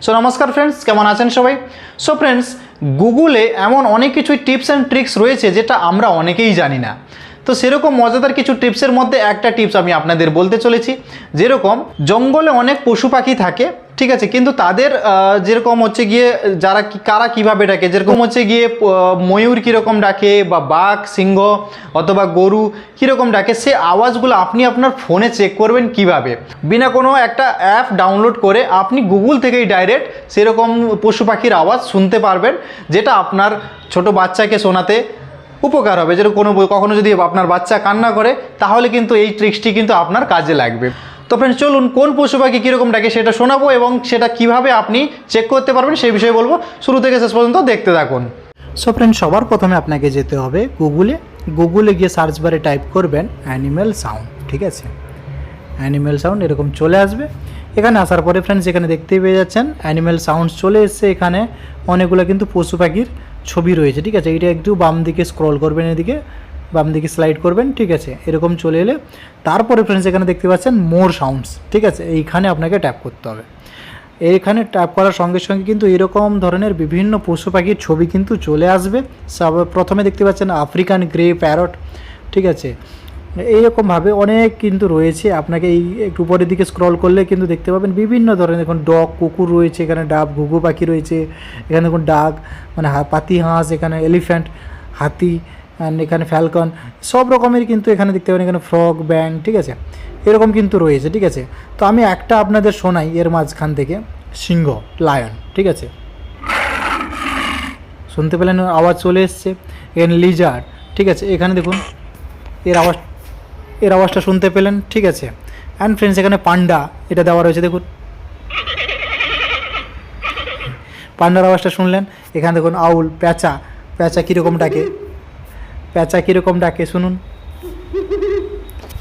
So নমস্কার friends, কেমন আছেন সবাই? সো ফ্রেন্ডস, গুগলে এমন অনেক কিছু টিপস অ্যান্ড ট্রিক্স রয়েছে যেটা আমরা অনেকেই জানি না। তো সেরকম মজাদার কিছু টিপসের মধ্যে একটা টিপস আমি আপনাদের বলতে চলেছি। যেরকম জঙ্গলে অনেক পশু পাখি থাকে, ঠিক আছে, কিন্তু তাদের যেরকম হচ্ছে গিয়ে কারা কীভাবে ডাকে, যেরকম হচ্ছে গিয়ে ময়ূর কীরকম ডাকে বা বাঘ, সিংহ অথবা গরু কীরকম ডাকে, সে আওয়াজগুলো আপনি আপনার ফোনে চেক করবেন কিভাবে। বিনা কোনো একটা অ্যাপ ডাউনলোড করে আপনি গুগল থেকেই ডাইরেক্ট সেরকম পশু পাখির আওয়াজ শুনতে পারবেন, যেটা আপনার ছোট বাচ্চাকে শোনাতে উপকার হবে। যেরকম কখনো যদি আপনার বাচ্চা কান্না করে, তাহলে কিন্তু এই ট্রিক্সটি কিন্তু আপনার কাজে লাগবে। তো ফ্রেন্ডস, চলুন কোন পশু পাখি কীরকম ডাকে সেটা শোনাবো এবং সেটা কিভাবে আপনি চেক করতে পারবেন সেই বিষয়ে বলবো। শুরু থেকে শেষ পর্যন্ত দেখতে থাকুন। সো ফ্রেন্ড, সবার প্রথমে আপনাকে যেতে হবে গুগলে গিয়ে সার্চ বারে টাইপ করবেন অ্যানিম্যাল সাউন্ড, ঠিক আছে। অ্যানিম্যাল সাউন্ড এরকম চলে আসবে। এখানে আসার পরে ফ্রেন্ডস, এখানে দেখতেই পেয়ে যাচ্ছেন অ্যানিম্যাল সাউন্ডস চলে এসছে। এখানে অনেকগুলো কিন্তু পশু পাখির ছবি রয়েছে, ঠিক আছে। এটা একটু বাম দিকে স্ক্রল করবেন, এদিকে বাম দিকে স্লাইড করবেন, ঠিক আছে। এরকম চলে এলে তারপরে ফ্রেন্ডস এখানে দেখতে পাচ্ছেন মোর সাউন্ডস, ঠিক আছে। এইখানে আপনাকে ট্যাপ করতে হবে। এইখানে ট্যাপ করার সঙ্গে সঙ্গে কিন্তু এরকম ধরনের বিভিন্ন পশু পাখির ছবি কিন্তু চলে আসবে। প্রথমে দেখতে পাচ্ছেন আফ্রিকান গ্রে প্যারট, ঠিক আছে। এইরকমভাবে অনেক কিন্তু রয়েছে। আপনাকে এই একটু উপরের দিকে স্ক্রল করলে কিন্তু দেখতে পাবেন বিভিন্ন ধরনের, দেখুন ডগ, কুকুর রয়েছে, এখানে ডাব, ঘুঘু পাখি রয়েছে, এখানে দেখুন ডাক মানে পাতি হাঁস, এখানে এলিফ্যান্ট, হাতি, অ্যান্ড এখানে ফ্যালকন, সব রকমের কিন্তু এখানে দেখতে পাবেন। এখানে ফ্রগ, ব্যাং, ঠিক আছে, এরকম কিন্তু রয়েছে, ঠিক আছে। তো আমি একটা আপনাদের শোনাই এর মাঝখান থেকে, সিংহ, লায়ন, ঠিক আছে। শুনতে পেলেন আওয়াজ চলে এসছে। এখানে লিজার্ড, ঠিক আছে, এখানে দেখুন এর আওয়াজটা শুনতে পেলেন, ঠিক আছে। অ্যান্ড ফ্রেন্ডস, এখানে পান্ডা এটা দেওয়া রয়েছে, দেখুন পান্ডার আওয়াজটা শুনলেন। এখানে দেখুন আউল, প্যাঁচা কীরকম ডাকে শুনুন,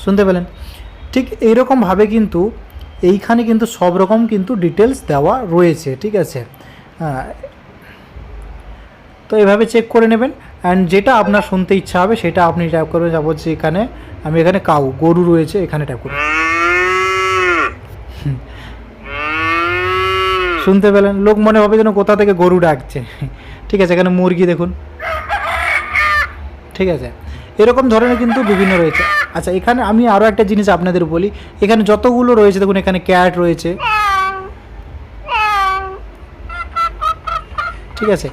শুনতে পেলেন। ঠিক এইরকমভাবে কিন্তু এইখানে কিন্তু সব রকম কিন্তু ডিটেলস দেওয়া রয়েছে, ঠিক আছে। তো এভাবে চেক করে নেবেন। অ্যান্ড যেটা আপনার শুনতে ইচ্ছা হবে সেটা আপনি ট্যাপ করবেন। যাবো যে এখানে আমি এখানে গরু রয়েছে, এখানে ট্যাপ করব, শুনতে পেলেন। লোক মনে হবে যেন কোথা থেকে গরু ডাকছে, ঠিক আছে। এখানে মুরগি দেখুন, ঠিক আছে। এরকম ধরনের কিন্তু বিভিন্ন রয়েছে। আচ্ছা, এখানে আমি আরও একটা জিনিস আপনাদের বলি। এখানে যতগুলো রয়েছে দেখুন, এখানে ক্যাট রয়েছে, ঠিক আছে।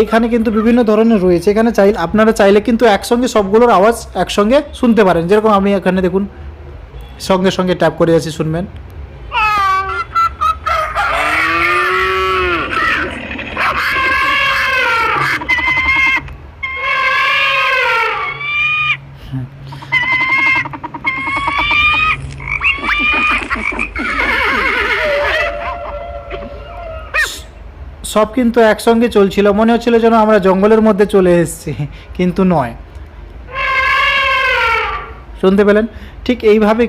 এইখানে কিন্তু বিভিন্ন ধরনের রয়েছে। এখানে আপনারা চাইলে কিন্তু একসঙ্গে সবগুলোর আওয়াজ একসঙ্গে শুনতে পারেন। যেরকম আমি এখানে দেখুন সঙ্গে সঙ্গে ট্যাপ করে যাচ্ছি, শুনবেন। সব কিন্তু একসঙ্গে চলছিল, মনে হচ্ছিল যেন আমরা জঙ্গলের মধ্যে চলে এসেছি, কিন্তু নয়। শুনতে পেলেন? ঠিক এইভাবে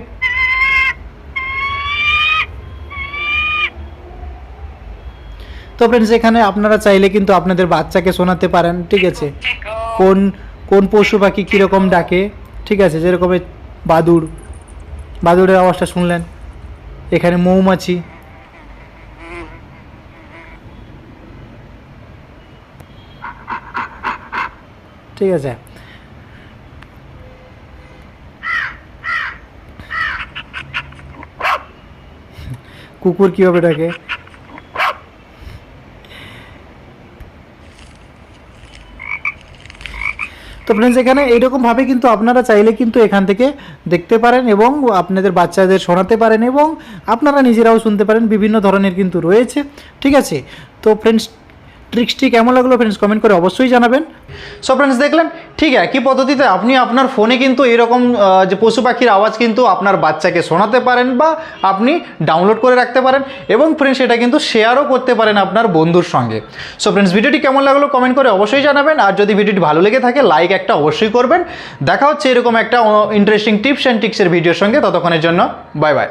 তো ফ্রেন্ডস, এখানে আপনারা চাইলে কিন্তু আপনাদের বাচ্চাকে শোনাতে পারেন, ঠিক আছে, কোন পশু পাখি কীরকম ডাকে, ঠিক আছে। যেরকম বাদুড়ের আওয়াজটা শুনলেন। এখানে মৌমাছি, ঠিক আছে। কুকুর কীভাবে ডাকে, তো ফ্রেন্ডস, এখানে এইরকমভাবে কিন্তু আপনারা চাইলে কিন্তু এখান থেকে দেখতে পারেন এবং আপনাদের বাচ্চাদের শোনাতে পারেন এবং আপনারা নিজেরাও শুনতে পারেন। বিভিন্ন ধরনের কিন্তু রয়েছে, ঠিক আছে। তো ফ্রেন্ডস, ট্রিক্সটি কেমন লাগলো ফ্রেন্ডস কমেন্ট করে অবশ্যই জানাবেন। সো ফ্রেন্ডস, দেখলেন ঠিক একই পদ্ধতিতে আপনি আপনার ফোনে কিন্তু এরকম যে পশু পাখির আওয়াজ কিন্তু আপনার বাচ্চাকে শোনাতে পারেন বা আপনি ডাউনলোড করে রাখতে পারেন এবং ফ্রেন্ডস সেটা কিন্তু শেয়ারও করতে পারেন আপনার বন্ধুর সঙ্গে। সো ফ্রেন্ডস, ভিডিওটি কেমন লাগলো কমেন্ট করে অবশ্যই জানাবেন। আর যদি ভিডিওটি ভালো লেগে থাকে লাইক একটা অবশ্যই করবেন। দেখা হচ্ছে এরকম একটা ইন্টারেস্টিং টিপস অ্যান্ড ট্রিক্সের ভিডিওর সঙ্গে। ততক্ষণের জন্য বাই বাই।